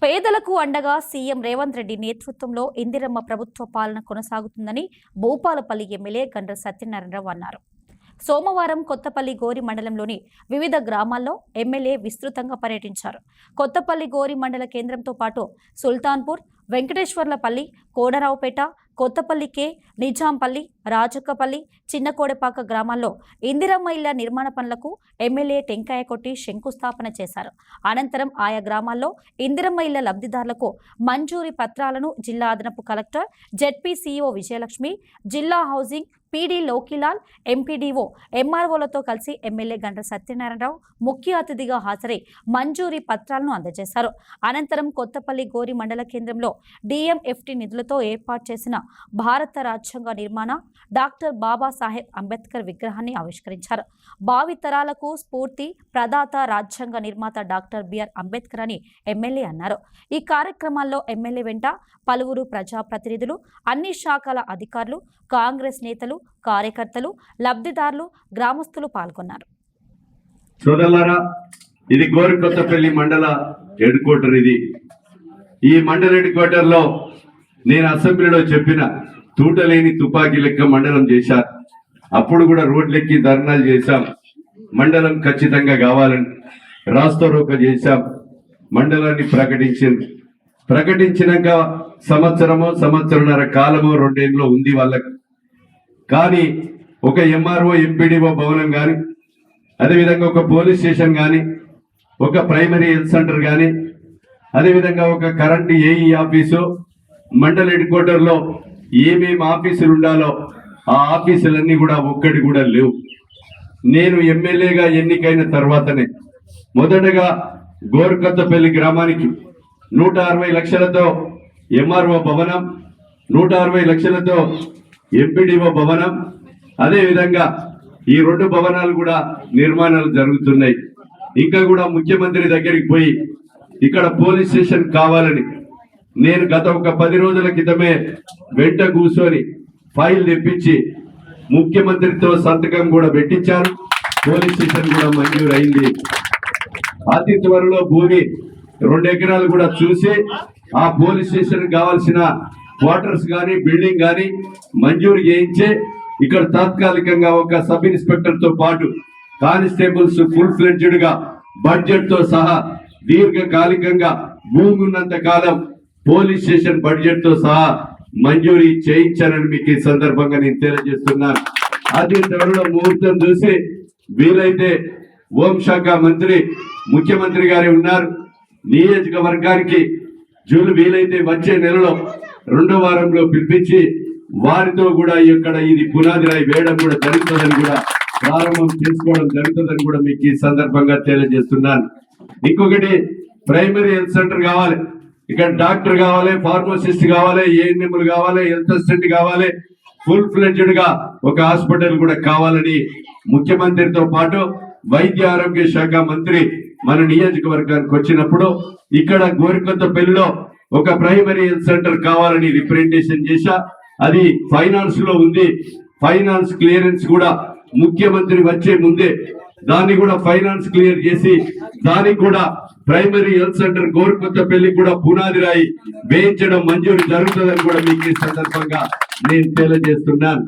పేదలకు అండగా సీఎం రేవంత్ రెడ్డి నేతృత్వంలో ఇందిరమ్మ ప్రభుత్వ పాలన కొనసాగుతుందని భూపాలపల్లి ఎమ్మెల్యే గండ్ర సత్యనారాయణరావు అన్నారు. సోమవారం కొత్తపల్లి గోరి మండలంలోని వివిధ గ్రామాల్లో ఎమ్మెల్యే విస్తృతంగా పర్యటించారు. కొత్తపల్లి గోరి మండల కేంద్రంతో పాటు సుల్తాన్పూర్, వెంకటేశ్వర్లపల్లి, కోడరావుపేట, కొత్తపల్లి కే, నిజాంపల్లి, రాజక్కపల్లి, చిన్నకోడపాక గ్రామాల్లో ఇందిరమ్మ ఇళ్ల నిర్మాణ పనులకు ఎమ్మెల్యే టెంకాయ కొట్టి శంకుస్థాపన చేశారు. అనంతరం ఆయా గ్రామాల్లో ఇందిరమ్మ ఇళ్ల లబ్ధిదారులకు మంజూరీ పత్రాలను జిల్లా అదనపు కలెక్టర్, జెడ్పీ సీఈఓ విజయలక్ష్మి, జిల్లా హౌసింగ్ పీడీ లోకిలాల్, ఎంపీడీఓ, ఎంఆర్ఓలతో కలిసి ఎమ్మెల్యే గండ్ర సత్యనారాయణరావు ముఖ్య అతిథిగా హాజరై మంజూరీ పత్రాలను అందజేశారు. అనంతరం కొత్తపల్లి గోరి మండల కేంద్రంలో డిఎంఎఫ్టీ నిధులతో ఏర్పాటు చేసిన భారత రాజ్యాంగ నిర్మాణ డాక్టర్ బాబాసాహెబ్ అంబేద్కర్ విగ్రహాన్ని ఆవిష్కరించారు. భావితరాలకు స్ఫూర్తి ప్రదాత రాజ్యాంగ నిర్మాత డాక్టర్ బిఆర్ అంబేద్కర్ అని ఎమ్మెల్యే అన్నారు. ఈ కార్యక్రమాల్లో ఎమ్మెల్యే వెంట పలువురు ప్రజాప్రతినిధులు, అన్ని శాఖల అధికారులు, కాంగ్రెస్ నేతలు, కార్యకర్తలు, లబ్ధిదారులు, గ్రామస్తులు పాల్గొన్నారు. సోదరులారా, ఇది గోరికొత్తపల్లి మండల హెడ్ క్వార్టర్. ఈ మండల హెడ్ క్వార్టర్ లో నేను అసెంబ్లీలో చెప్పిన తూటలేని తుపాకీ లెక్క మండలం చేశారు. అప్పుడు కూడా రోడ్లెక్కి ధర్నాలు చేశాం. మండలం ఖచ్చితంగా కావాలని రాస్తారోక చేశాం. మండలాన్ని ప్రకటించినాక సంవత్సరన్నర కాలమో 2 ఏళ్ళలో ఉంది వాళ్ళకి. కానీ ఒక ఎంఆర్ఓ, ఎంపీడీఓ భవనం కానీ, అదేవిధంగా ఒక పోలీస్ స్టేషన్ కానీ, ఒక ప్రైమరీ హెల్త్ సెంటర్ కానీ, అదేవిధంగా ఒక కరెంటు ఏఈ ఆఫీసు, మండల హెడ్ క్వార్టర్ లో ఏమేమి ఆఫీసులు ఉండాలో ఆ ఆఫీసులన్నీ కూడా ఒక్కటి కూడా లేవు. నేను ఎమ్మెల్యేగా ఎన్నికైన తర్వాతనే మొదటగా గోరికొత్తపల్లి గ్రామానికి 160 లక్షలతో ఎంఆర్ఓ భవనం, 160 లక్షలతో ఎంపీడీఓ భవనం, అదేవిధంగా ఈ 2 భవనాలు కూడా నిర్మాణాలు జరుగుతున్నాయి. ఇంకా కూడా ముఖ్యమంత్రి దగ్గరికి పోయి ఇక్కడ పోలీస్ స్టేషన్ కావాలని నేను గత ఒక 10 రోజుల క్రితమే వెంట కూర్చొని ఫైల్ తెప్పించి ముఖ్యమంత్రితో సంతకం కూడా పెట్టించారు. పోలీస్ స్టేషన్ కూడా మంజూరు అయింది. అతి త్వరలో భూమి 2 ఎకరాలు కూడా చూసి ఆ పోలీస్ స్టేషన్ కావాల్సిన క్వార్టర్స్ కానీ, బిల్డింగ్ కానీ మంజూరు చేయించి ఇక్కడ తాత్కాలికంగా ఒక సబ్ ఇన్స్పెక్టర్ తో పాటు కానిస్టేబుల్స్ ఫుల్ ఫ్లెడ్జ్డ్ గా బడ్జెట్ తో సహా దీర్ఘకాలికంగా భూమి ఉన్నంత కాలం పోలీస్ స్టేషన్ బడ్జెట్ తో సహా మంజూరీ చేయించానని మీకు ఈ సందర్భంగా నేను తెలియజేస్తున్నాను. అతి త్వరలో ముహూర్తం చూసి వీలైతే హోంశాఖ మంత్రి, ముఖ్యమంత్రి గారు ఉన్నారు, నియోజకవర్గానికి వీలైతే వచ్చే నెలలో 2వ వారంలో పిలిపించి వారితో కూడా ఇక్కడ ఇది పునాది రాయి వేయడం కూడా జరుగుతుందని కూడా ప్రారంభం చేసుకోవడం జరుగుతుందని కూడా మీకు ఈ సందర్భంగా తెలియజేస్తున్నాను. ఇంకొకటి, ప్రైమరీ హెల్త్ సెంటర్ కావాలి. ఇక్కడ డాక్టర్ కావాలి, ఫార్మసిస్ట్ కావాలి, ఏఎన్ఎంలు కావాలి, హెల్త్ అసిస్టెంట్ కావాలి, ఫుల్ ఫ్లెడ్జ్డ్ గా ఒక హాస్పిటల్ కూడా కావాలని ముఖ్యమంత్రితో పాటు వైద్య ఆరోగ్య శాఖ మంత్రి మన నియోజకవర్గానికి వచ్చినప్పుడు ఇక్కడ గోరికొత్తపల్లిలో ఒక ప్రైమరీ హెల్త్ సెంటర్ కావాలని రిప్రజెంటేషన్ చేశా. అది ఫైనాన్స్ లో ఉంది. ఫైనాన్స్ క్లియరెన్స్ కూడా ముఖ్యమంత్రి వచ్చే ముందే దాన్ని కూడా ఫైనాన్స్ క్లియర్ చేసి దానికి కూడా ప్రైమరీ హెల్త్ సెంటర్ గోరికొత్తపల్లి కూడా పునాది రాయి వేయించడం మంజూరు జరుగుతుందని కూడా మీకు ఈ సందర్భంగా నేను తెలియజేస్తున్నాను.